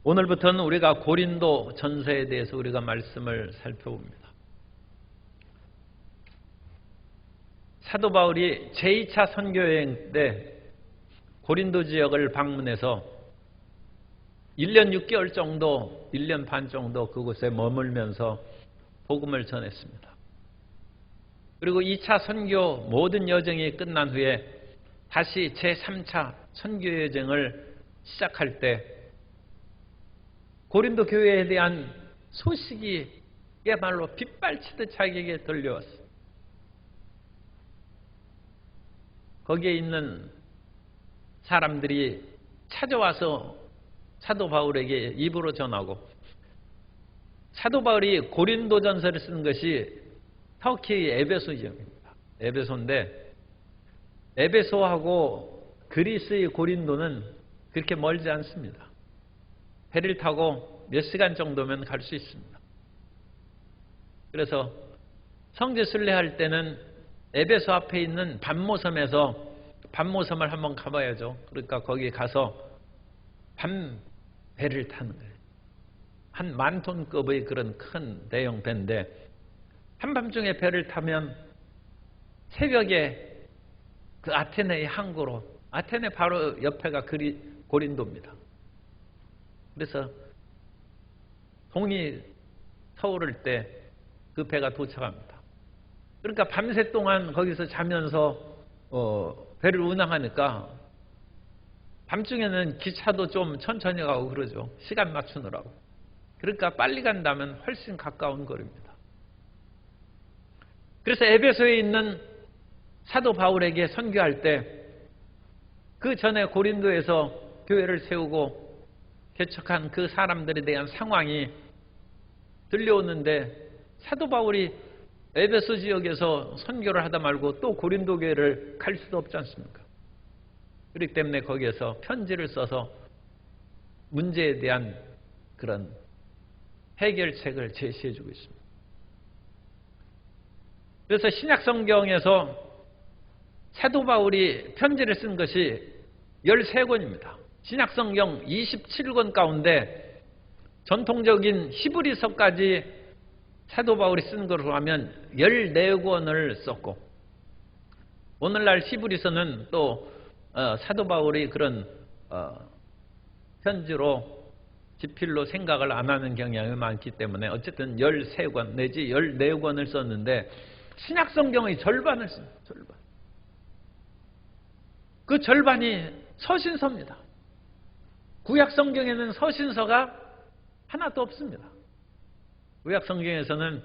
오늘부터는 우리가 고린도 전서에 대해서 우리가 말씀을 살펴봅니다. 사도 바울이 제2차 선교여행 때 고린도 지역을 방문해서 1년 6개월 정도, 1년 반 정도 그곳에 머물면서 복음을 전했습니다. 그리고 2차 선교 모든 여정이 끝난 후에 다시 제3차 선교 여정을 시작할 때 고린도 교회에 대한 소식이 그야말로 빗발치듯 자기에게 들려왔어요. 거기에 있는 사람들이 찾아와서 사도 바울에게 입으로 전하고, 사도 바울이 고린도전서를 쓴 것이 터키의 에베소 지역입니다. 에베소인데 에베소하고 그리스의 고린도는 그렇게 멀지 않습니다. 배를 타고 몇 시간 정도면 갈 수 있습니다. 그래서 성지 순례할 때는 에베소 앞에 있는 밤모섬에서 밤모섬을 한번 가봐야죠. 그러니까 거기 가서 밤 배를 타는 거예요. 한 10,000톤급의 그런 큰 대형 배인데 한밤중에 배를 타면 새벽에 그 아테네의 항구로, 아테네 바로 옆에가 고린도입니다. 그래서 동이 서오를 때 그 배가 도착합니다. 그러니까 밤새 동안 거기서 자면서 배를 운항하니까 밤중에는 기차도 좀 천천히 가고 그러죠. 시간 맞추느라고. 그러니까 빨리 간다면 훨씬 가까운 거리입니다. 그래서 에베소에 있는 사도 바울에게 선교할 때 그 전에 고린도에서 교회를 세우고 개척한 그 사람들에 대한 상황이 들려오는데 사도 바울이 에베소 지역에서 선교를 하다 말고 또 고린도 교회를 갈 수도 없지 않습니까? 그렇기 때문에 거기에서 편지를 써서 문제에 대한 그런 해결책을 제시해 주고 있습니다. 그래서 신약성경에서 사도 바울이 편지를 쓴 것이 13권입니다. 신약성경 27권 가운데 전통적인 히브리서까지 사도 바울이 쓴 것으로 하면 14권을 썼고, 오늘날 히브리서는 또 사도 바울이 그런 편지로 지필로 생각을 안 하는 경향이 많기 때문에 어쨌든 13권 내지 14권을 썼는데 신약성경의 절반을 씁니다. 절반. 그 절반이 서신서입니다. 구약성경에는 서신서가 하나도 없습니다. 구약성경에서는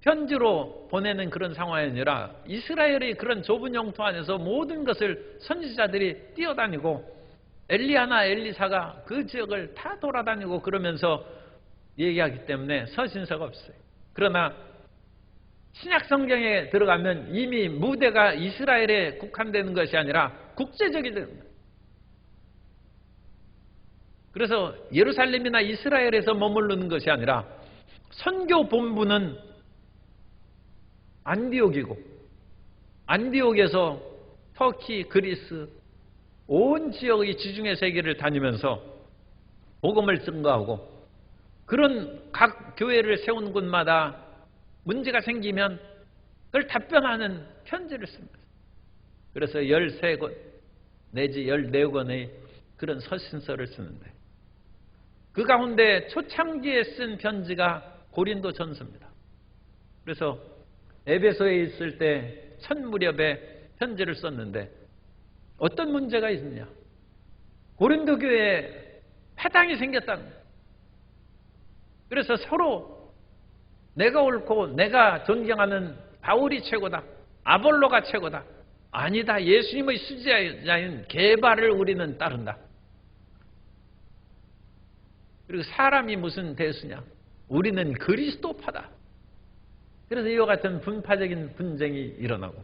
편지로 보내는 그런 상황이 아니라 이스라엘의 그런 좁은 영토 안에서 모든 것을 선지자들이 뛰어다니고 엘리야나 엘리사가 그 지역을 다 돌아다니고 그러면서 얘기하기 때문에 서신서가 없어요. 그러나 신약성경에 들어가면 이미 무대가 이스라엘에 국한되는 것이 아니라 국제적이 됩니다. 그래서 예루살렘이나 이스라엘에서 머무르는 것이 아니라 선교 본부는 안디옥이고, 안디옥에서 터키, 그리스 온 지역의 지중해 세계를 다니면서 복음을 증거하고, 그런 각 교회를 세운 곳마다 문제가 생기면 그걸 답변하는 편지를 씁니다. 그래서 13권 내지 14권의 그런 서신서를 쓰는데 그 가운데 초창기에 쓴 편지가 고린도 전서입니다. 그래서 에베소에 있을 때 첫 무렵에 편지를 썼는데 어떤 문제가 있느냐? 고린도 교회에 파당이 생겼다는 거예요. 그래서 서로 내가 옳고 내가 존경하는 바울이 최고다, 아볼로가 최고다, 아니다, 예수님의 수제자인 게바를 우리는 따른다. 그리고 사람이 무슨 대수냐? 우리는 그리스도파다. 그래서 이와 같은 분파적인 분쟁이 일어나고,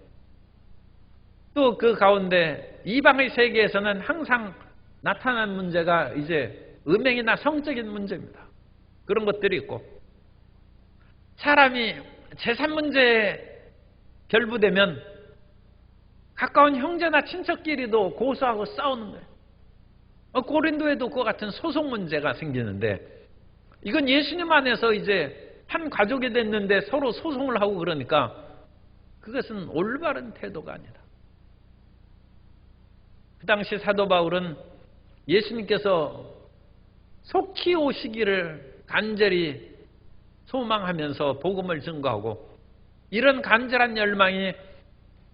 또 그 가운데 이방의 세계에서는 항상 나타난 문제가 이제 음행이나 성적인 문제입니다. 그런 것들이 있고, 사람이 재산 문제에 결부되면 가까운 형제나 친척끼리도 고소하고 싸우는 거예요. 고린도에도 그와 같은 소송 문제가 생기는데 이건 예수님 안에서 이제 한 가족이 됐는데 서로 소송을 하고 그러니까 그것은 올바른 태도가 아니다. 그 당시 사도 바울은 예수님께서 속히 오시기를 간절히 소망하면서 복음을 증거하고 이런 간절한 열망이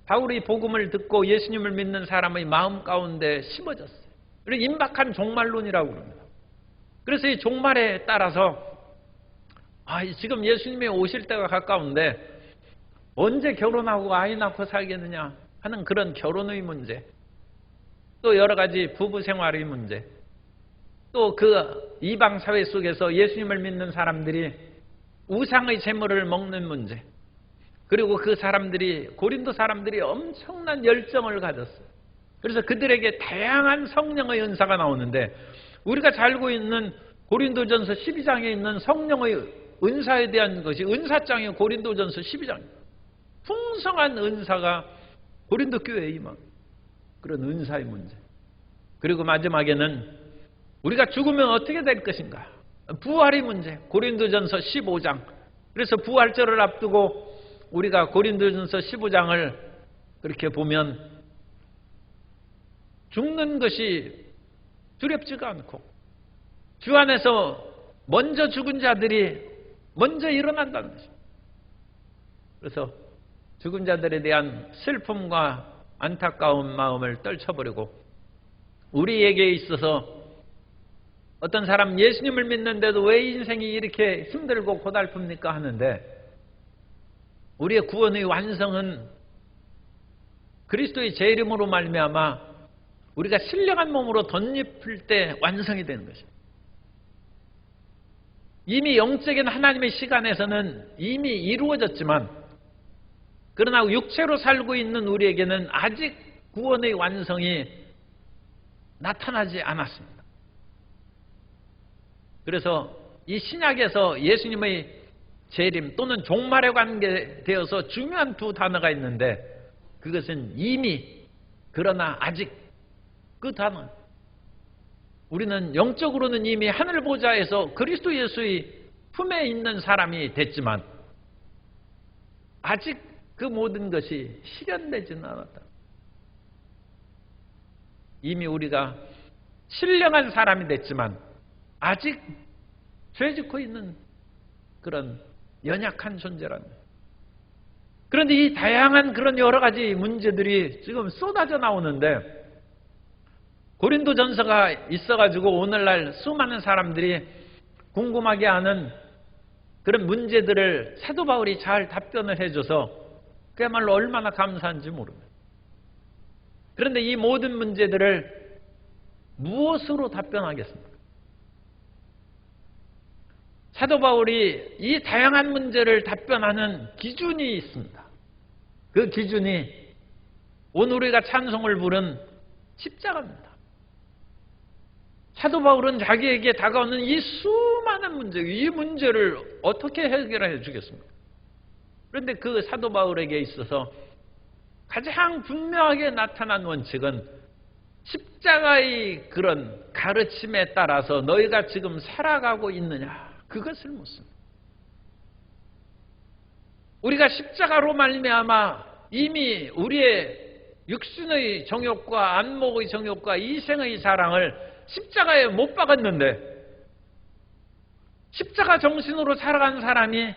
바울이 복음을 듣고 예수님을 믿는 사람의 마음 가운데 심어졌어요. 그리고 임박한 종말론이라고 그럽니다. 그래서 이 종말에 따라서 지금 예수님이 오실 때가 가까운데 언제 결혼하고 아이 낳고 살겠느냐 하는 그런 결혼의 문제, 또 여러 가지 부부 생활의 문제, 또 그 이방 사회 속에서 예수님을 믿는 사람들이 우상의 제물을 먹는 문제, 그리고 그 사람들이 고린도 사람들이 엄청난 열정을 가졌어요. 그래서 그들에게 다양한 성령의 은사가 나오는데 우리가 잘 알고 있는 고린도전서 12장에 있는 성령의 은사에 대한 것이 은사장이 고린도전서 12장입니다. 풍성한 은사가 고린도 교회에 임한 그런 은사의 문제. 그리고 마지막에는 우리가 죽으면 어떻게 될 것인가? 부활의 문제. 고린도전서 15장. 그래서 부활절을 앞두고 우리가 고린도전서 15장을 그렇게 보면 죽는 것이 두렵지가 않고 주 안에서 먼저 죽은 자들이 먼저 일어난다는 것입니다. 그래서 죽은 자들에 대한 슬픔과 안타까운 마음을 떨쳐버리고 우리에게 있어서 어떤 사람 예수님을 믿는데도 왜 인생이 이렇게 힘들고 고달픕니까 하는데 우리의 구원의 완성은 그리스도의 제 이름으로 말미암아 우리가 신령한 몸으로 덧입힐 때 완성이 되는 것입니다. 이미 영적인 하나님의 시간에서는 이미 이루어졌지만 그러나 육체로 살고 있는 우리에게는 아직 구원의 완성이 나타나지 않았습니다. 그래서 이 신약에서 예수님의 재림 또는 종말에 관계되어서 중요한 두 단어가 있는데 그것은 이미 그러나 아직 그 단어. 우리는 영적으로는 이미 하늘 보좌에서 그리스도 예수의 품에 있는 사람이 됐지만 아직 그 모든 것이 실현되지는 않았다. 이미 우리가 신령한 사람이 됐지만 아직 죄 짓고 있는 그런 연약한 존재라는 거예요. 그런데 이 다양한 그런 여러 가지 문제들이 지금 쏟아져 나오는데 고린도전서가 있어가지고 오늘날 수많은 사람들이 궁금하게 하는 그런 문제들을 사도 바울이 잘 답변을 해줘서 그야말로 얼마나 감사한지 모릅니다. 그런데 이 모든 문제들을 무엇으로 답변하겠습니까? 사도 바울이 이 다양한 문제를 답변하는 기준이 있습니다. 그 기준이 오늘 우리가 찬송을 부른 십자가입니다. 사도 바울은 자기에게 다가오는 이 수많은 문제, 이 문제를 어떻게 해결해 주겠습니까? 그런데 그 사도 바울에게 있어서 가장 분명하게 나타난 원칙은 십자가의 그런 가르침에 따라서 너희가 지금 살아가고 있느냐, 그것을 묻습니다. 우리가 십자가로 말미암아 이미 우리의 육신의 정욕과 안목의 정욕과 이생의 사랑을 십자가에 못 박았는데 십자가 정신으로 살아간 사람이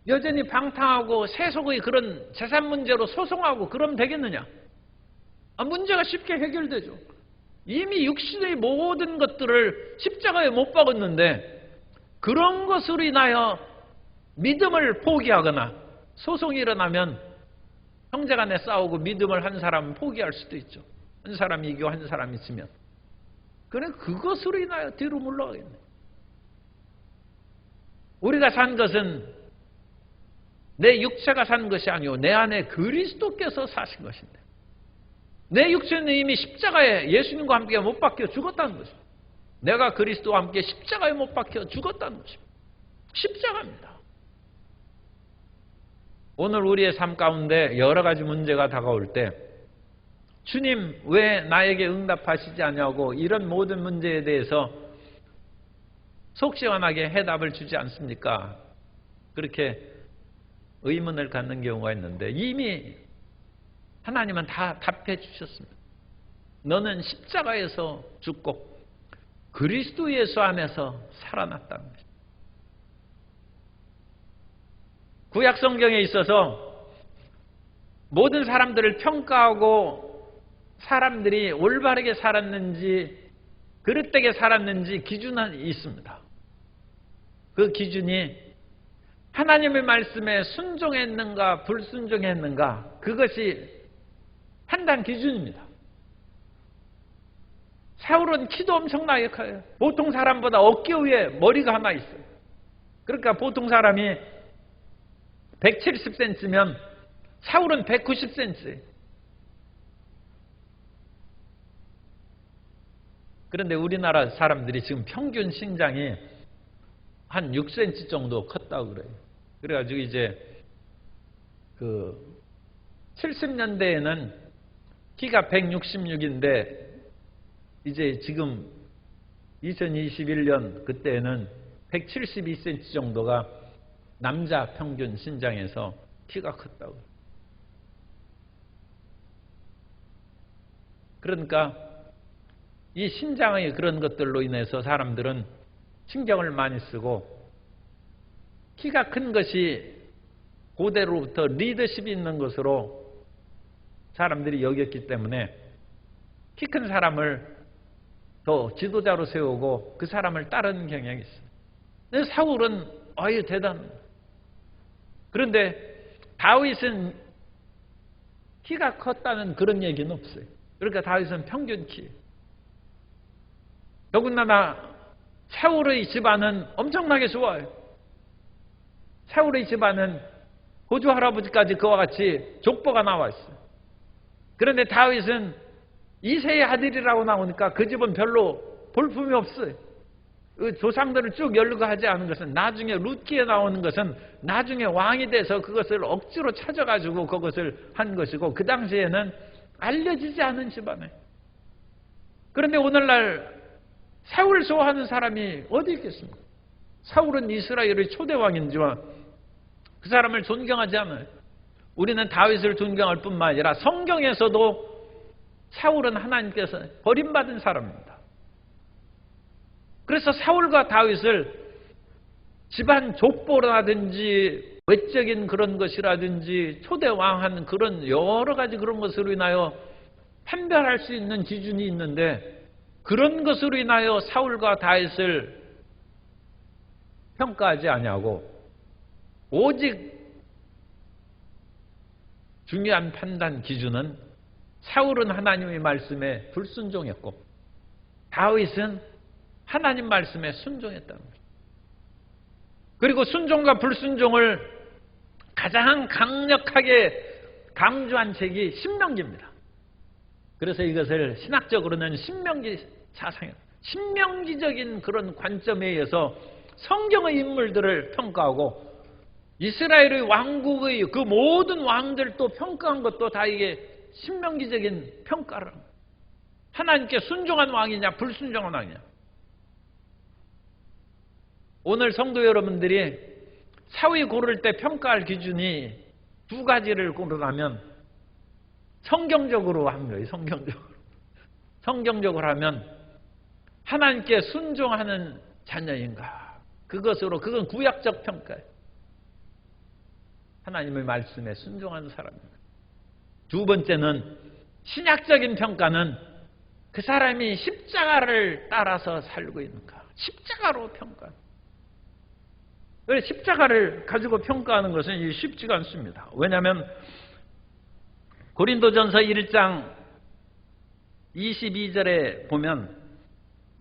여전히 방탕하고 세속의 그런 재산 문제로 소송하고 그러면 되겠느냐? 문제가 쉽게 해결되죠. 이미 육신의 모든 것들을 십자가에 못 박았는데 그런 것으로 인하여 믿음을 포기하거나 소송이 일어나면 형제간에 싸우고 믿음을 한 사람은 포기할 수도 있죠. 한 사람이 이기고 한 사람이 지면. 그래 그것으로 인하여 뒤로 물러가겠네. 우리가 산 것은 내 육체가 산 것이 아니오 내 안에 그리스도께서 사신 것인데 내 육체는 이미 십자가에 예수님과 함께 못 박혀 죽었다는 것입니다. 내가 그리스도와 함께 십자가에 못 박혀 죽었다는 것입니다. 십자가입니다. 오늘 우리의 삶 가운데 여러 가지 문제가 다가올 때 주님 왜 나에게 응답하시지 않냐고 이런 모든 문제에 대해서 속 시원하게 해답을 주지 않습니까? 그렇게 의문을 갖는 경우가 있는데 이미 하나님은 다 답해 주셨습니다. 너는 십자가에서 죽고 그리스도 예수 안에서 살아났다는 것입니다. 구약 성경에 있어서 모든 사람들을 평가하고 사람들이 올바르게 살았는지 그릇되게 살았는지 기준이 있습니다. 그 기준이 하나님의 말씀에 순종했는가 불순종했는가 그것이 판단 기준입니다. 사울은 키도 엄청나게 커요. 보통 사람보다 어깨 위에 머리가 하나 있어요. 그러니까 보통 사람이 170cm면 사울은 190cm. 그런데 우리나라 사람들이 지금 평균 신장이 한 6cm 정도 컸다고 그래요. 그래가지고 이제 그 70년대에는 키가 166인데 이제 지금 2021년 그때는 172cm 정도가 남자 평균 신장에서 키가 컸다고. 그러니까 이 신장의 그런 것들로 인해서 사람들은 신경을 많이 쓰고 키가 큰 것이 고대로부터 리더십이 있는 것으로 사람들이 여겼기 때문에 키 큰 사람을 더 지도자로 세우고 그 사람을 따르는 경향이 있어요. 근데 사울은 아유 대단합니다. 그런데 다윗은 키가 컸다는 그런 얘기는 없어요. 그러니까 다윗은 평균 키. 더군다나 사울의 집안은 엄청나게 좋아요. 사울의 집안은 고조 할아버지까지 그와 같이 족보가 나와 있어요. 그런데 다윗은 이세의 아들이라고 나오니까 그 집은 별로 볼품이 없어요. 그 조상들을 쭉 연루하지 않은 것은 나중에 룻기에 나오는 것은 나중에 왕이 돼서 그것을 억지로 찾아가지고 그것을 한 것이고 그 당시에는 알려지지 않은 집안에. 그런데 오늘날 사울을 좋아하는 사람이 어디 있겠습니까? 사울은 이스라엘의 초대 왕인지만 그 사람을 존경하지 않아요. 우리는 다윗을 존경할 뿐만 아니라 성경에서도 사울은 하나님께서 버림받은 사람입니다. 그래서 사울과 다윗을 집안 족보라든지 외적인 그런 것이라든지 초대 왕한 그런 여러 가지 그런 것으로 인하여 판별할 수 있는 기준이 있는데 그런 것으로 인하여 사울과 다윗을 평가하지 아니하고 오직 중요한 판단 기준은 사울은 하나님의 말씀에 불순종했고 다윗은 하나님 말씀에 순종했다는 거죠. 그리고 순종과 불순종을 가장 강력하게 강조한 책이 신명기입니다. 그래서 이것을 신학적으로는 신명기 사상이에요. 신명기적인 그런 관점에 의해서 성경의 인물들을 평가하고 이스라엘의 왕국의 그 모든 왕들도 평가한 것도 다 이게 신명기적인 평가를 합니다. 하나님께 순종한 왕이냐 불순종한 왕이냐. 오늘 성도 여러분들이 사위 고를 때 평가할 기준이 두 가지를 고르라면 성경적으로 하는 거예요. 성경적으로 하면 하나님께 순종하는 자녀인가. 그건 구약적 평가예요. 하나님의 말씀에 순종하는 사람입니다. 두 번째는 신약적인 평가는 그 사람이 십자가를 따라서 살고 있는가. 십자가로 평가. 십자가를 가지고 평가하는 것은 쉽지가 않습니다. 왜냐하면 고린도전서 1장 22절에 보면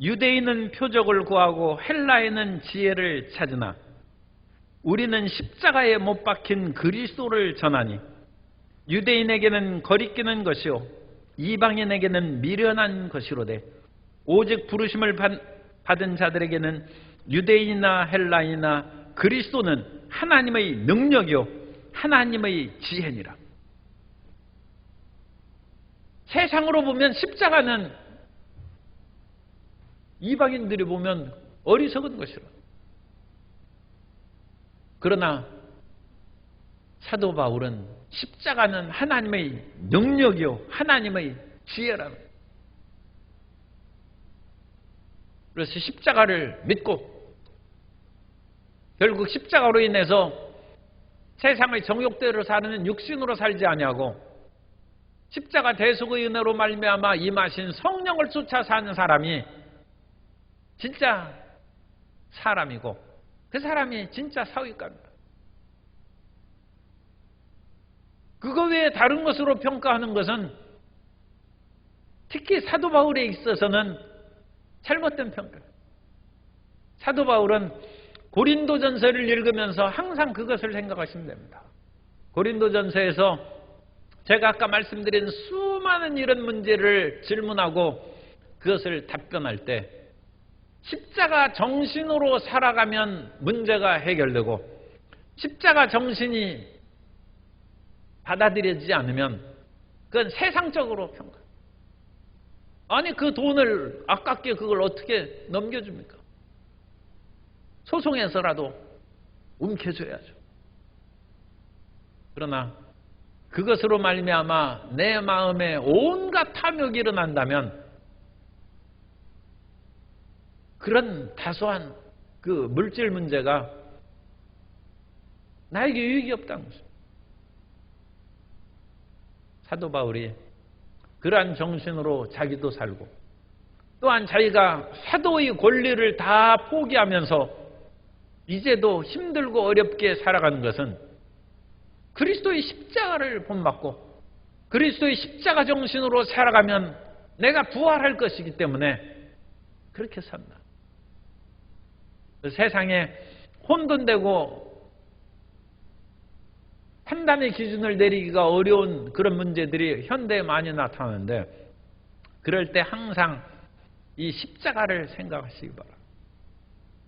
유대인은 표적을 구하고 헬라인은 지혜를 찾으나 우리는 십자가에 못 박힌 그리스도를 전하니 유대인에게는 거리끼는 것이요 이방인에게는 미련한 것이로되 오직 부르심을 받은 자들에게는 유대인이나 헬라인이나 그리스도는 하나님의 능력이요 하나님의 지혜니라. 세상으로 보면 십자가는 이방인들이 보면 어리석은 것이라. 그러나 사도 바울은 십자가는 하나님의 능력이요 하나님의 지혜라는 거예요. 그래서 십자가를 믿고 결국 십자가로 인해서 세상의 정욕대로 사는 육신으로 살지 아니하고 십자가 대속의 은혜로 말미암아 임하신 성령을 쫓아 사는 사람이 진짜 사람이고 그 사람이 진짜 사위감입니다. 그거 외에 다른 것으로 평가하는 것은 특히 사도 바울에 있어서는 잘못된 평가입니다. 사도 바울은 고린도전서를 읽으면서 항상 그것을 생각하시면 됩니다. 고린도전서에서 제가 아까 말씀드린 수많은 이런 문제를 질문하고 그것을 답변할 때 십자가 정신으로 살아가면 문제가 해결되고 십자가 정신이 받아들여지지 않으면 그건 세상적으로 평가. 아니 그 돈을 아깝게 그걸 어떻게 넘겨줍니까? 소송해서라도 움켜줘야죠. 그러나 그것으로 말미암아 내 마음에 온갖 탐욕이 일어난다면 그런 다소한 그 물질 문제가 나에게 유익이 없다는 것입니다. 사도 바울이 그러한 정신으로 자기도 살고 또한 자기가 사도의 권리를 다 포기하면서 이제도 힘들고 어렵게 살아가는 것은 그리스도의 십자가를 본받고 그리스도의 십자가 정신으로 살아가면 내가 부활할 것이기 때문에 그렇게 산다. 세상에 혼돈되고 판단의 기준을 내리기가 어려운 그런 문제들이 현대에 많이 나타나는데 그럴 때 항상 이 십자가를 생각하시기 바랍니다.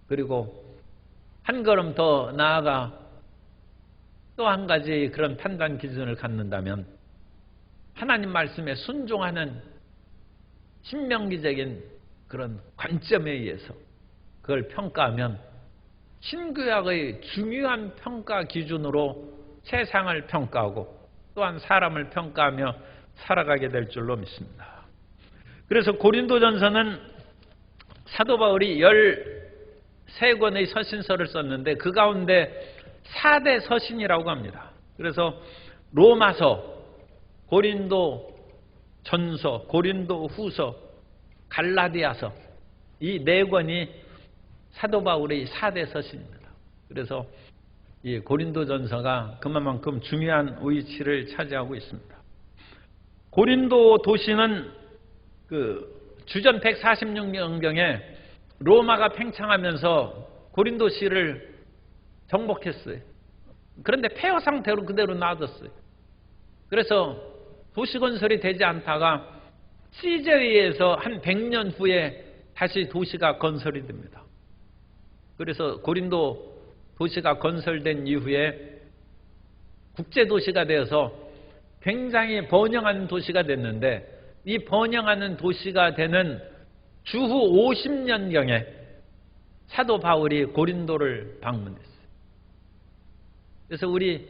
그리고 한 걸음 더 나아가 또 한 가지 그런 판단 기준을 갖는다면 하나님 말씀에 순종하는 신명기적인 그런 관점에 의해서 그걸 평가하면 신구약의 중요한 평가 기준으로 세상을 평가하고 또한 사람을 평가하며 살아가게 될 줄로 믿습니다. 그래서 고린도전서는 사도 바울이 13권의 서신서를 썼는데 그 가운데 4대 서신이라고 합니다. 그래서 로마서, 고린도 전서, 고린도 후서, 갈라디아서 이 4권이 사도 바울의 4대 서신입니다. 그래서 이 고린도전서가 그만큼 중요한 위치를 차지하고 있습니다. 고린도 도시는 그 주전 146년경에 로마가 팽창하면서 고린도시를 정복했어요. 그런데 폐허 상태로 그대로 놔뒀어요. 그래서 도시 건설이 되지 않다가 시제에 의해서 한 100년 후에 다시 도시가 건설이 됩니다. 그래서 고린도 도시가 건설된 이후에 국제도시가 되어서 굉장히 번영한 도시가 됐는데 이 번영하는 도시가 되는 주후 50년경에 사도 바울이 고린도를 방문했어요. 그래서 우리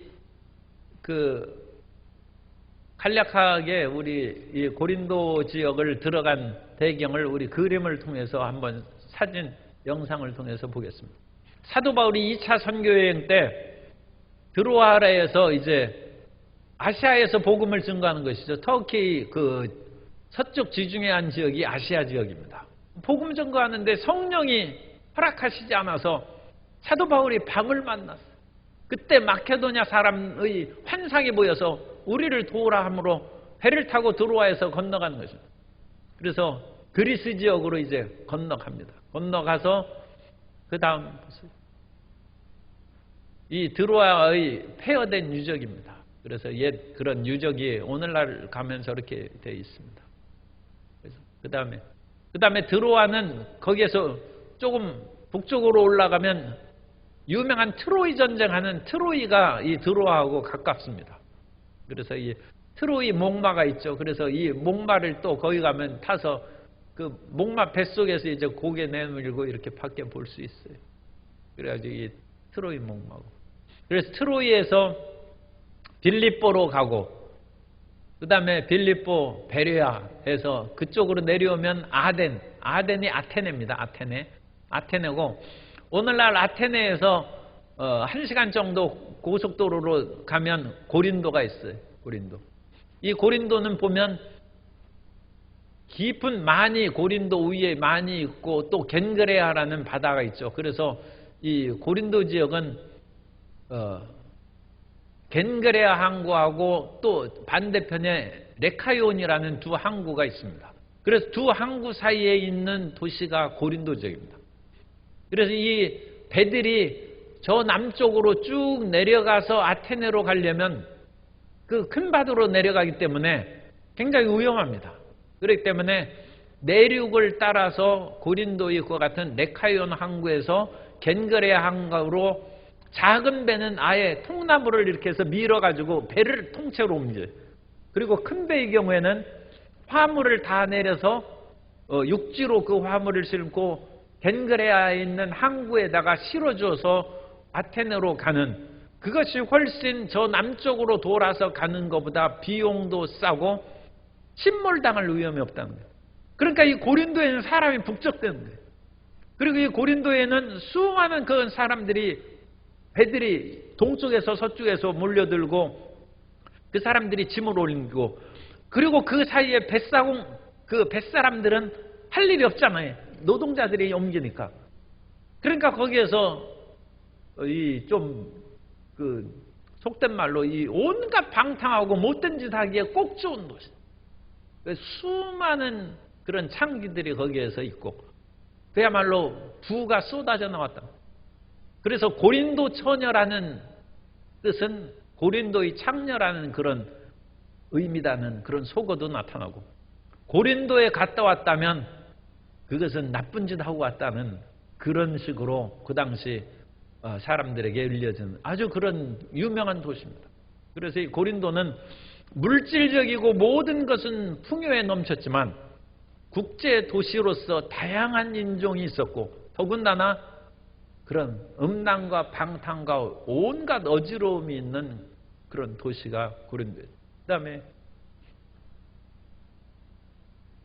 간략하게 우리 이 고린도 지역을 들어간 배경을 우리 그림을 통해서 한번 사진 영상을 통해서 보겠습니다. 사도 바울이 2차 선교여행 때 드로아라에서 이제 아시아에서 복음을 증거하는 것이죠. 터키 그 서쪽 지중해 한 지역이 아시아 지역입니다. 복음 증거하는데 성령이 허락하시지 않아서 사도 바울이 밤을 만났어요. 그때 마케도냐 사람의 환상이 보여서 우리를 도우라 함으로 배를 타고 드로아에서 건너가는 것입니다. 그래서 그리스 지역으로 이제 건너갑니다. 건너가서 그 다음 이 드로아의 폐허된 유적입니다. 그래서 옛 그런 유적이 오늘날 가면서 이렇게 되어 있습니다. 그래서 그 다음에 드로아는 거기에서 조금 북쪽으로 올라가면 유명한 트로이 전쟁하는 트로이가 이 드로아하고 가깝습니다. 그래서 이 트로이 목마가 있죠. 그래서 이 목마를 또 거기 가면 타서 그 목마 뱃속에서 이제 고개 내밀고 이렇게 밖에 볼 수 있어요. 그래가지고 이 트로이 목마고. 그래서 트로이에서 빌립보로 가고, 그 다음에 빌립보 베레아에서 그쪽으로 내려오면 아덴이 아테네입니다. 아테네고, 오늘날 아테네에서 1시간 정도 고속도로로 가면 고린도가 있어요. 고린도. 이 고린도는 보면 깊은 많이 고린도 위에 많이 있고 또 겐그레아라는 바다가 있죠. 그래서 이 고린도 지역은 겐그레아 항구하고 또 반대편에 레카이온이라는 두 항구가 있습니다. 그래서 두 항구 사이에 있는 도시가 고린도 지역입니다. 그래서 이 배들이 저 남쪽으로 쭉 내려가서 아테네로 가려면 그 큰 바다로 내려가기 때문에 굉장히 위험합니다. 그렇기 때문에 내륙을 따라서 고린도의 그 같은 레카이온 항구에서 겐그레아 항구로 작은 배는 아예 통나무를 이렇게 해서 밀어가지고 배를 통째로 옮겨요. 그리고 큰 배의 경우에는 화물을 다 내려서 육지로 그 화물을 싣고 겐그레아에 있는 항구에다가 실어줘서 아테네로 가는, 그것이 훨씬 저 남쪽으로 돌아서 가는 것보다 비용도 싸고 침몰당할 위험이 없다는 거예요. 그러니까 이 고린도에는 사람이 북적대는 거예요. 그리고 이 고린도에는 수많은 그 사람들이, 배들이 동쪽에서 서쪽에서 몰려들고 그 사람들이 짐을 올리고, 그리고 그 사이에 그 뱃사람들은 할 일이 없잖아요. 노동자들이 옮기니까. 그러니까 거기에서 이 좀 그 속된 말로 이 온갖 방탕하고 못된 짓 하기에 꼭 좋은 도시. 수많은 그런 창기들이 거기에서 있고 그야말로 부가 쏟아져 나왔다. 그래서 고린도 처녀라는 뜻은 고린도의 창녀라는 그런 의미라는 그런 속어도 나타나고, 고린도에 갔다 왔다면 그것은 나쁜 짓 하고 왔다는 그런 식으로 그 당시 사람들에게 알려진 아주 그런 유명한 도시입니다. 그래서 이 고린도는 물질적이고 모든 것은 풍요에 넘쳤지만 국제 도시로서 다양한 인종이 있었고, 더군다나 그런 음란과 방탕과 온갖 어지러움이 있는 그런 도시가 고린도예요. 그 다음에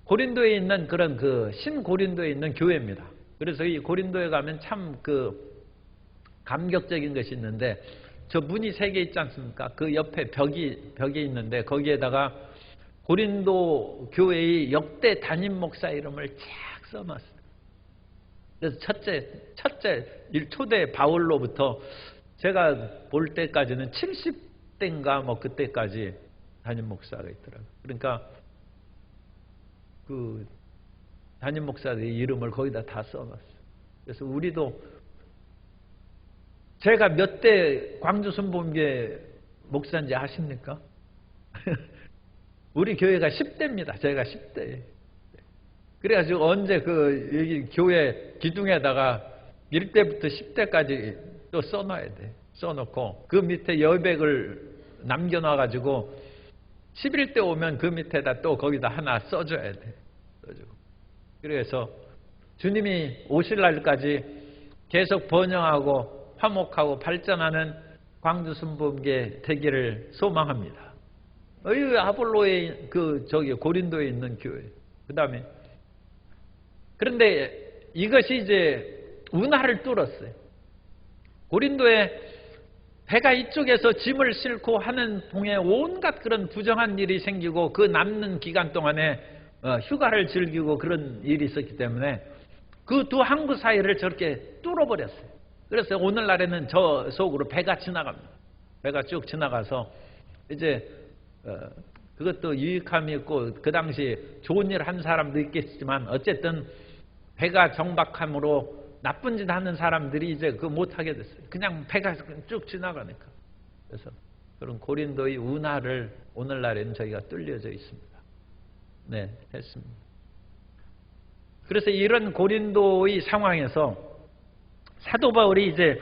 고린도에 있는 그런 그 신고린도에 있는 교회입니다. 그래서 이 고린도에 가면 참 그 감격적인 것이 있는데, 저 문이 3개 있지 않습니까? 그 옆에 벽이 있는데 거기에다가 고린도 교회의 역대 담임 목사 이름을 쫙 써놨어요. 그래서 첫째 초대 바울로부터 제가 볼 때까지는 70대인가 뭐 그때까지 담임 목사가 있더라고요. 그러니까 그 담임 목사들의 이름을 거기다 다 써놨어요. 그래서 우리도, 제가 몇 대 광주 순복음교회 목사인지 아십니까? 우리 교회가 10대입니다. 제가 10대. 그래가지고 언제 그 여기 교회 기둥에다가 1대부터 10대까지 또 써놔야 돼. 써놓고 그 밑에 여백을 남겨놔가지고 11대 오면 그 밑에다 또 거기다 하나 써줘야 돼. 써주고. 그래서 주님이 오실 날까지 계속 번영하고 화목하고 발전하는 광주 순복음교회 되기를 소망합니다. 아볼로의 고린도에 있는 교회. 그다음에 그런데 이것이 이제 운하를 뚫었어요. 고린도에 배가 이쪽에서 짐을 싣고 하는 동에 온갖 그런 부정한 일이 생기고 그 남는 기간 동안에 휴가를 즐기고 그런 일이 있었기 때문에 그 두 항구 사이를 저렇게 뚫어버렸어요. 그래서 오늘날에는 저 속으로 배가 지나갑니다. 배가 쭉 지나가서 이제 그것도 유익함이 있고 그 당시 좋은 일 한 사람도 있겠지만 어쨌든 배가 정박함으로 나쁜 짓 하는 사람들이 이제 그거 못하게 됐어요. 그냥 배가 쭉 지나가니까. 그래서 그런 고린도의 운하를 오늘날에는 저희가 뚫려져 있습니다. 네, 했습니다. 그래서 이런 고린도의 상황에서 사도 바울이 이제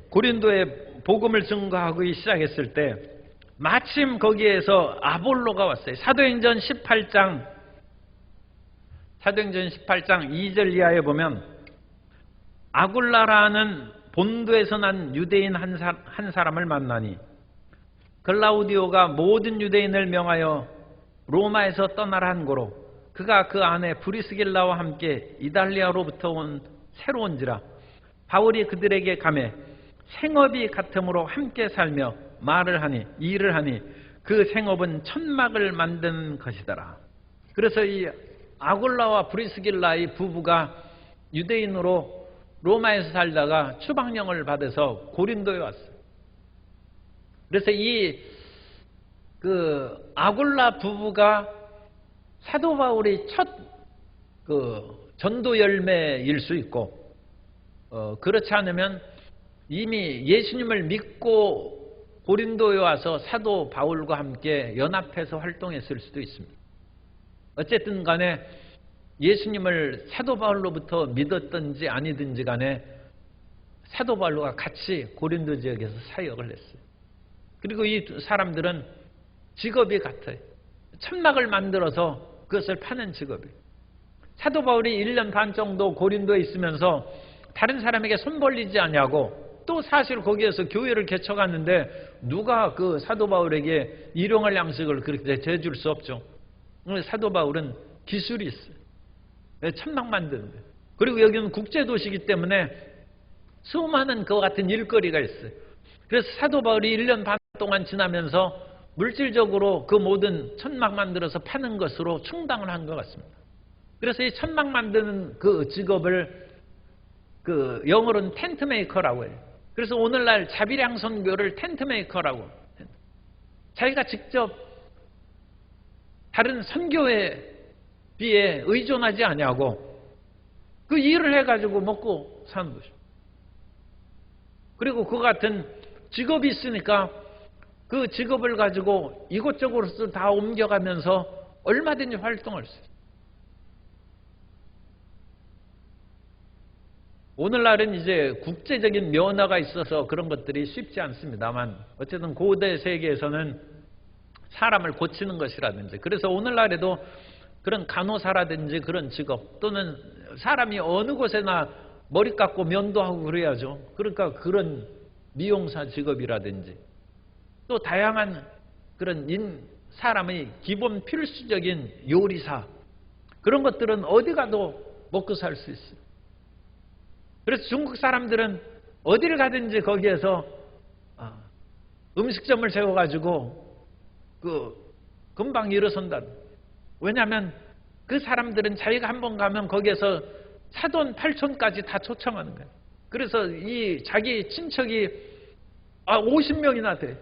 고린도에 복음을 증거하기 시작했을 때 마침 거기에서 아볼로가 왔어요. 사도행전 18장 2절 이하에 보면 아굴라라는 본도에서 난 유대인 한 사람을 만나니 글라우디오가 모든 유대인을 명하여 로마에서 떠나라 한 고로 그가 그 안에 브리스길라와 함께 이달리아로부터 온 새로운지라 바울이 그들에게 가매 생업이 같음으로 함께 살며 일을 하니 그 생업은 천막을 만드는 것이더라. 그래서 이 아굴라와 브리스길라의 부부가 유대인으로 로마에서 살다가 추방령을 받아서 고린도에 왔어요. 그래서 그 아굴라 부부가 사도 바울의 첫 전도 열매일 수 있고, 그렇지 않으면 이미 예수님을 믿고 고린도에 와서 사도 바울과 함께 연합해서 활동했을 수도 있습니다. 어쨌든 간에 예수님을 사도 바울로부터 믿었든지 아니든지 간에 사도 바울과 같이 고린도 지역에서 사역을 했어요. 그리고 이 사람들은 직업이 같아요. 천막을 만들어서 그것을 파는 직업이에요. 사도 바울이 1년 반 정도 고린도에 있으면서 다른 사람에게 손 벌리지 않냐고, 또 사실 거기에서 교회를 개척하는데 누가 그 사도 바울에게 일용할 양식을 그렇게 대줄 수 없죠. 사도 바울은 기술이 있어요. 천막 만드는 거예요. 그리고 여기는 국제도시이기 때문에 수많은 그와 같은 일거리가 있어요. 그래서 사도 바울이 1년 반 동안 지나면서 물질적으로 그 모든 천막 만들어서 파는 것으로 충당을 한 것 같습니다. 그래서 이 천막 만드는 그 직업을 그 영어로는 텐트 메이커라고 해요. 그래서 오늘날 자비량 선교를 텐트 메이커라고, 자기가 직접 다른 선교에 비해 의존하지 아니하고 그 일을 해가지고 먹고 사는 것이죠. 그리고 그 같은 직업이 있으니까 그 직업을 가지고 이곳저곳으로 다 옮겨가면서 얼마든지 활동할 수 있어요. 오늘날은 이제 국제적인 면허가 있어서 그런 것들이 쉽지 않습니다만, 어쨌든 고대 세계에서는 사람을 고치는 것이라든지, 그래서 오늘날에도 그런 간호사라든지 그런 직업, 또는 사람이 어느 곳에나 머리 깎고 면도하고 그래야죠. 그러니까 그런 미용사 직업이라든지, 또 다양한 그런 사람의 기본 필수적인 요리사, 그런 것들은 어디 가도 먹고 살 수 있어요. 그래서 중국 사람들은 어디를 가든지 거기에서 음식점을 세워가지고 금방 일어선다. 왜냐하면 그 사람들은 자기가 한번 가면 거기에서 사돈 8촌까지 다 초청하는 거예요. 그래서 이 자기 친척이 50명이나 돼.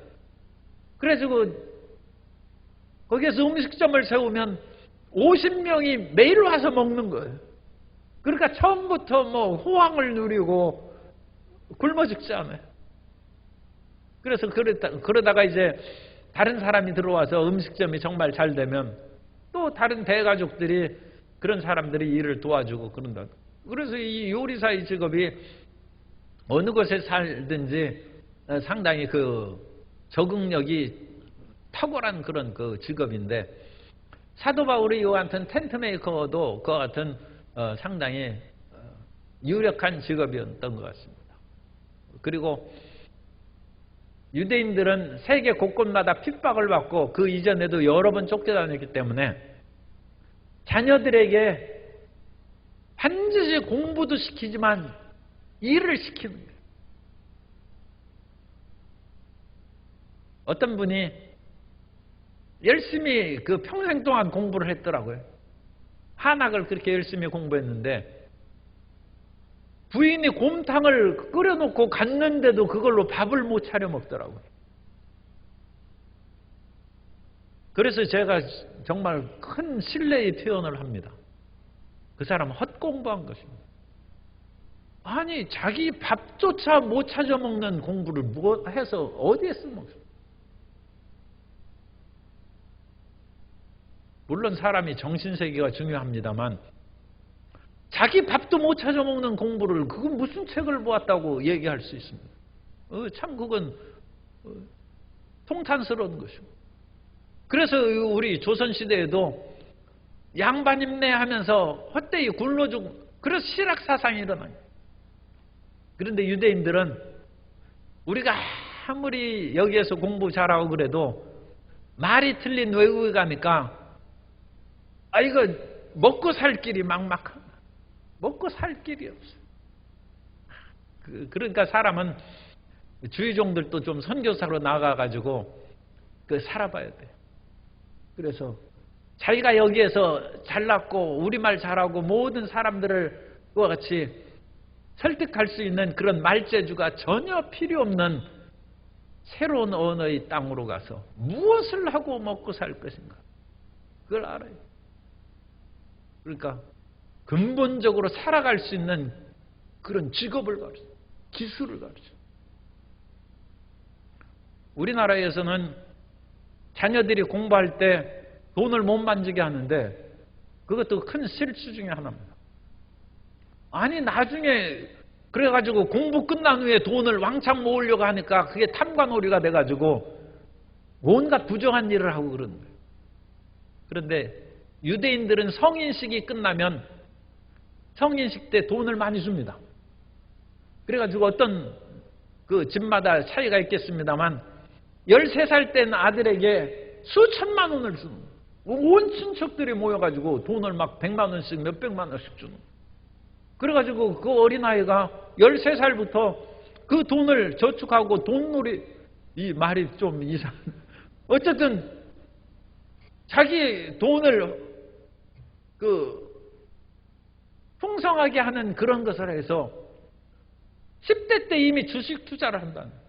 그래가지고 거기에서 음식점을 세우면 50명이 매일 와서 먹는 거예요. 그러니까 처음부터 뭐 호황을 누리고 굶어 죽지 않아요. 그래서 그러다가 이제 다른 사람이 들어와서 음식점이 정말 잘 되면 또 다른 대가족들이 그런 사람들이 일을 도와주고 그런다. 그래서 이 요리사의 직업이 어느 곳에 살든지 상당히 그 적응력이 탁월한 그런 그 직업인데, 사도 바울이 이와 같은 텐트 메이커도 그와 같은 상당히 유력한 직업이었던 것 같습니다. 그리고 유대인들은 세계 곳곳마다 핍박을 받고 그 이전에도 여러 번 쫓겨다녔기 때문에 자녀들에게 반드시 공부도 시키지만 일을 시키는 거예요. 어떤 분이 열심히 그 평생 동안 공부를 했더라고요. 한학을 그렇게 열심히 공부했는데 부인이 곰탕을 끓여놓고 갔는데도 그걸로 밥을 못 차려 먹더라고요. 그래서 제가 정말 큰 신뢰의 표현을 합니다. 그 사람은 헛공부한 것입니다. 아니, 자기 밥조차 못 찾아 먹는 공부를 뭐 해서 어디에 쓸모없어요. 물론 사람이 정신세계가 중요합니다만 자기 밥도 못 찾아 먹는 공부를 그건 무슨 책을 보았다고 얘기할 수 있습니다. 참 그건 통탄스러운 것이고. 그래서 우리 조선시대에도 양반 임내하면서 헛되이 굴러주고, 그래서 실학사상이 일어나요. 그런데 유대인들은 우리가 아무리 여기에서 공부 잘하고 그래도 말이 틀린 외국에 가니까 이거 먹고 살 길이 막막한, 먹고 살 길이 없어요. 그러니까 사람은 주의종들도 좀 선교사로 나가가지고 살아봐야 돼. 그래서 자기가 여기에서 잘났고 우리말 잘하고 모든 사람들을 그와 같이 설득할 수 있는 그런 말재주가 전혀 필요 없는 새로운 언어의 땅으로 가서 무엇을 하고 먹고 살 것인가, 그걸 알아요. 그러니까 근본적으로 살아갈 수 있는 그런 직업을 가르쳐, 기술을 가르쳐. 우리나라에서는 자녀들이 공부할 때 돈을 못 만지게 하는데 그것도 큰 실수 중에 하나입니다. 아니 나중에 그래가지고 공부 끝난 후에 돈을 왕창 모으려고 하니까 그게 탐관오리가 돼가지고 온갖 부정한 일을 하고 그러는 거예요. 그런데 유대인들은 성인식이 끝나면 성인식 때 돈을 많이 줍니다. 그래가지고 어떤 그 집마다 차이가 있겠습니다만 13살 된 아들에게 수천만 원을 주는 거예요. 온 친척들이 모여가지고 돈을 막 100만 원씩 몇백만 원씩 주는 거예요. 그래가지고 그 어린아이가 13살부터 그 돈을 저축하고 돈놀이, 이 말이 좀 이상해. 어쨌든 자기 돈을 풍성하게 하는 그런 것을 해서 10대 때 이미 주식 투자를 한다는 거예요.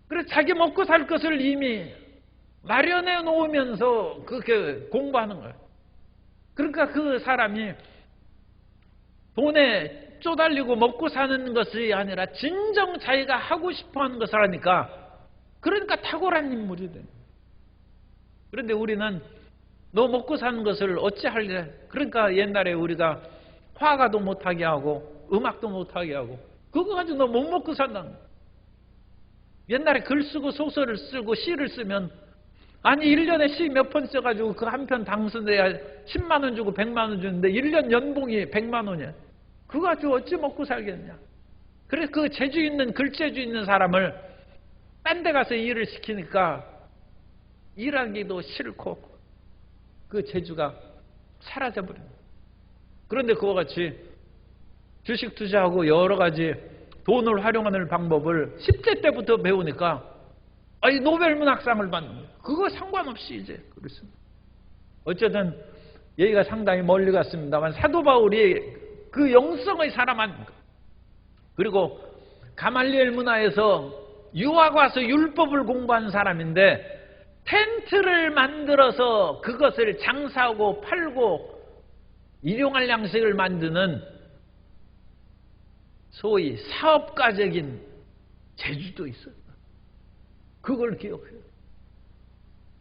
그래서 자기 먹고 살 것을 이미 마련해 놓으면서 그렇게 공부하는 거예요. 그러니까 그 사람이 돈에 쪼달리고 먹고 사는 것이 아니라 진정 자기가 하고 싶어 하는 것을 하니까, 그러니까 탁월한 인물이 돼요. 그런데 우리는 너 먹고 사는 것을 어찌할래? 그러니까 옛날에 우리가 화가도 못하게 하고 음악도 못하게 하고 그거 가지고 너 못 먹고 산다는 거야. 옛날에 글 쓰고 소설을 쓰고 시를 쓰면 아니 1년에 시 몇 편 써가지고 그 한 편 당선돼야 10만 원 주고 100만 원 주는데 1년 연봉이 100만 원이야. 그거 가지고 어찌 먹고 살겠냐. 그래서 그 재주 있는 글재주 있는 사람을 딴 데 가서 일을 시키니까 일하기도 싫고 그 재주가 사라져버립니다. 그런데 그와 같이 주식 투자하고 여러 가지 돈을 활용하는 방법을 10대 때부터 배우니까 노벨 문학상을 받는 거예요. 그거 상관없이 이제 그렇습니다. 어쨌든 얘기가 상당히 멀리 갔습니다만 사도 바울이 그 영성의 사람 아닙니까? 그리고 가말리엘 문화에서 유학 와서 율법을 공부한 사람인데 텐트를 만들어서 그것을 장사하고 팔고 일용할 양식을 만드는 소위 사업가적인 재주도 있어요. 그걸 기억해요.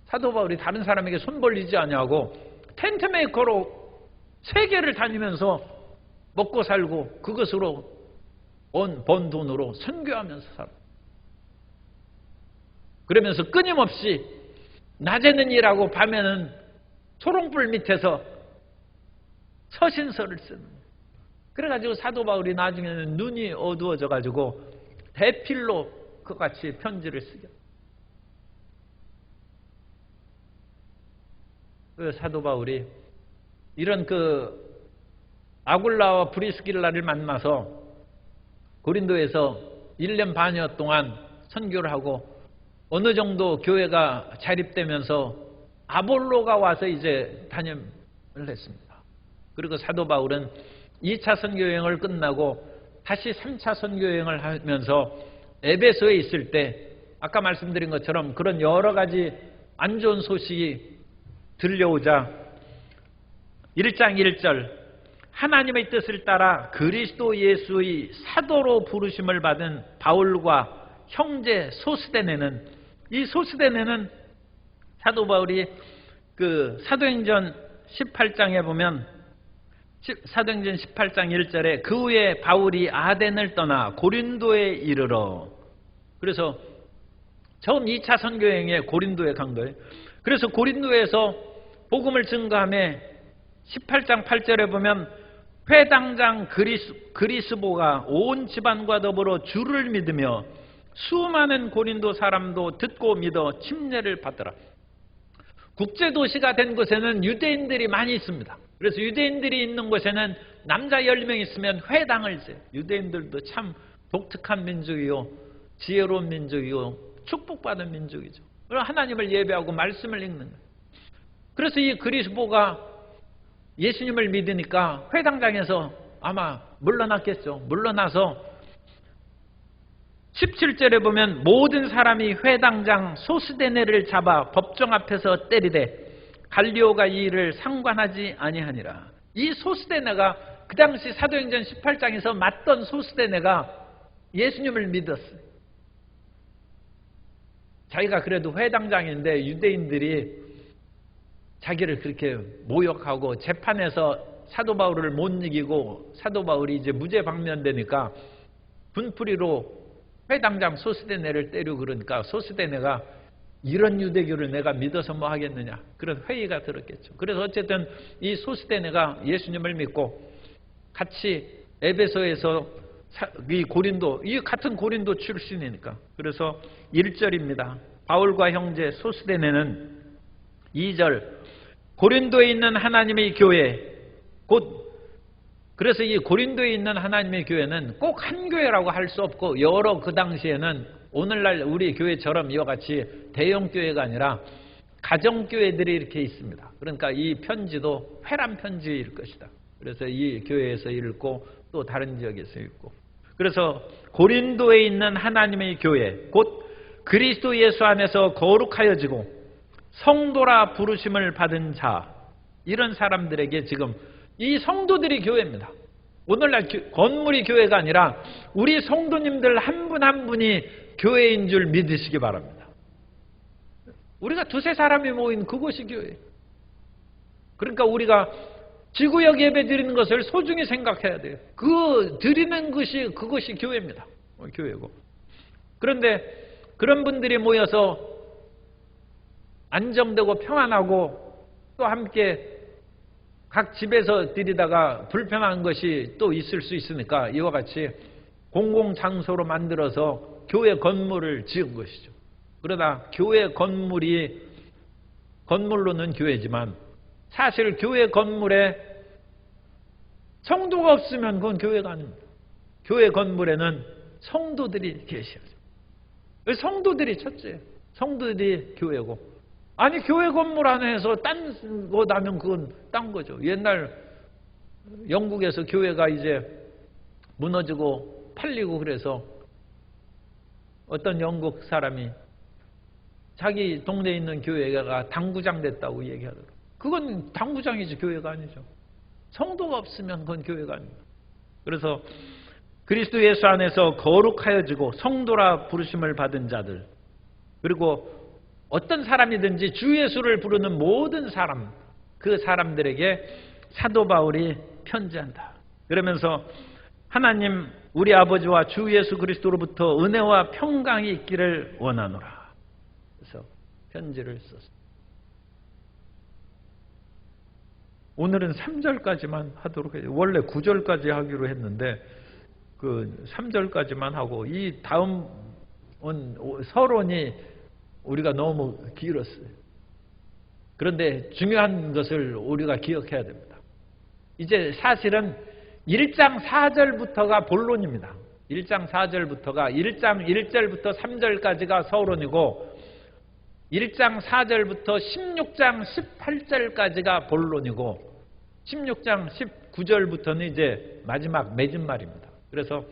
사도 바울이 다른 사람에게 손 벌리지 아니하고 텐트 메이커로 세계를 다니면서 먹고 살고 그것으로 번 돈으로 선교하면서 살아. 그러면서 끊임없이 낮에는 일하고 밤에는 초롱불 밑에서 서신서를 쓰는 거예요. 그래가지고 사도 바울이 나중에는 눈이 어두워져 가지고 대필로 그같이 편지를 쓰게. 그 사도 바울이 이런 아굴라와 브리스길라를 만나서 고린도에서 1년 반여 동안 선교를 하고 어느 정도 교회가 자립되면서 아볼로가 와서 이제 단임을 했습니다. 그리고 사도 바울은 2차 선교여행을 끝나고 다시 3차 선교여행을 하면서 에베소에 있을 때 아까 말씀드린 것처럼 그런 여러 가지 안 좋은 소식이 들려오자 1장 1절 하나님의 뜻을 따라 그리스도 예수의 사도로 부르심을 받은 바울과 형제 소스데네는, 이 소스데네는 사도 바울이 사도행전 18장에 보면 사도행전 18장 1절에 그 후에 바울이 아덴을 떠나 고린도에 이르러, 그래서 처음 2차 선교행에 고린도에 간 거예요. 그래서 고린도에서 복음을 증거하며 18장 8절에 보면 회당장 그리스보가 온 집안과 더불어 주를 믿으며 수많은 고린도 사람도 듣고 믿어 침례를 받더라. 국제도시가 된 곳에는 유대인들이 많이 있습니다. 그래서 유대인들이 있는 곳에는 남자 10명 있으면 회당을 세요. 유대인들도 참 독특한 민족이요, 지혜로운 민족이요, 축복받은 민족이죠. 하나님을 예배하고 말씀을 읽는 거예요. 그래서 이 그리스보가 예수님을 믿으니까 회당장에서 아마 물러났겠죠. 물러나서 17절에 보면 모든 사람이 회당장 소스데네를 잡아 법정 앞에서 때리되 갈리오가 이 일을 상관하지 아니하니라. 이 소스데네가 그 당시 사도행전 18장에서 맞던 소스데네가 예수님을 믿었어요. 자기가 그래도 회당장인데 유대인들이 자기를 그렇게 모욕하고 재판에서 사도 바울을 못 이기고 사도 바울이 이제 무죄 방면되니까 분풀이로 회당장 소스데네를 때리고 그러니까 소스데네가 이런 유대교를 내가 믿어서 뭐 하겠느냐 그런 회의가 들었겠죠. 그래서 어쨌든 이 소스데네가 예수님을 믿고 같이 에베소에서 이 고린도, 이 같은 고린도 출신이니까. 그래서 1절입니다. 바울과 형제 소스데네는 2절 고린도에 있는 하나님의 교회 그래서 이 고린도에 있는 하나님의 교회는 꼭 한 교회라고 할 수 없고 여러 그 당시에는 오늘날 우리 교회처럼 이와 같이 대형 교회가 아니라 가정 교회들이 이렇게 있습니다. 그러니까 이 편지도 회람 편지일 것이다. 그래서 이 교회에서 읽고 또 다른 지역에서 읽고 그래서 고린도에 있는 하나님의 교회 곧 그리스도 예수 안에서 거룩하여지고 성도라 부르심을 받은 자 이런 사람들에게 지금 이 성도들이 교회입니다. 오늘날 건물이 교회가 아니라 우리 성도님들 한 분 한 분이 교회인 줄 믿으시기 바랍니다. 우리가 두세 사람이 모인 그곳이 교회예요. 그러니까 우리가 지구역 예배 드리는 것을 소중히 생각해야 돼요. 그 드리는 것이 그것이 교회입니다. 교회고. 그런데 그런 분들이 모여서 안정되고 평안하고 또 함께 각 집에서 드리다가 불편한 것이 또 있을 수 있으니까 이와 같이 공공장소로 만들어서 교회 건물을 지은 것이죠. 그러나 교회 건물로는 교회지만 사실 교회 건물에 성도가 없으면 그건 교회가 아닙니다. 교회 건물에는 성도들이 계셔야죠. 성도들이 첫째예요. 성도들이 교회고. 아니 교회 건물 안에서 딴 거 나면 그건 딴 거죠. 옛날 영국에서 교회가 이제 무너지고 팔리고 그래서 어떤 영국 사람이 자기 동네에 있는 교회가 당구장 됐다고 얘기하더라고요. 그건 당구장이지 교회가 아니죠. 성도가 없으면 그건 교회가 아닙니다. 그래서 그리스도 예수 안에서 거룩하여지고 성도라 부르심을 받은 자들 그리고 어떤 사람이든지 주 예수를 부르는 모든 사람 그 사람들에게 사도 바울이 편지한다. 그러면서 하나님 우리 아버지와 주 예수 그리스도로부터 은혜와 평강이 있기를 원하노라. 그래서 편지를 썼습니다. 오늘은 3절까지만 하도록 해요. 원래 9절까지 하기로 했는데 그 3절까지만 하고 이 다음은 서론이 우리가 너무 길었어요. 그런데 중요한 것을 우리가 기억해야 됩니다. 이제 사실은 1장 4절부터가 본론입니다. 1장 4절부터가 1장 1절부터 3절까지가 서론이고 1장 4절부터 16장 18절까지가 본론이고 16장 19절부터는 이제 마지막 맺은 말입니다. 그래서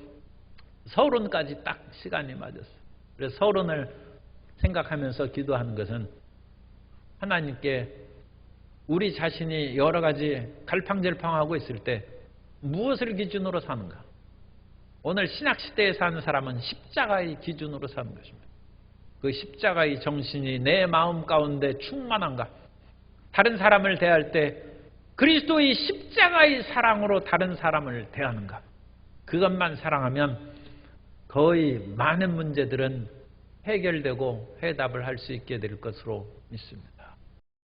서론까지 딱 시간이 맞았어요. 그래서 서론을 생각하면서 기도하는 것은 하나님께 우리 자신이 여러 가지 갈팡질팡하고 있을 때 무엇을 기준으로 사는가? 오늘 신약시대에 사는 사람은 십자가의 기준으로 사는 것입니다. 그 십자가의 정신이 내 마음 가운데 충만한가? 다른 사람을 대할 때 그리스도의 십자가의 사랑으로 다른 사람을 대하는가? 그것만 사랑하면 거의 많은 문제들은 해결되고 해답을 할 수 있게 될 것으로 믿습니다.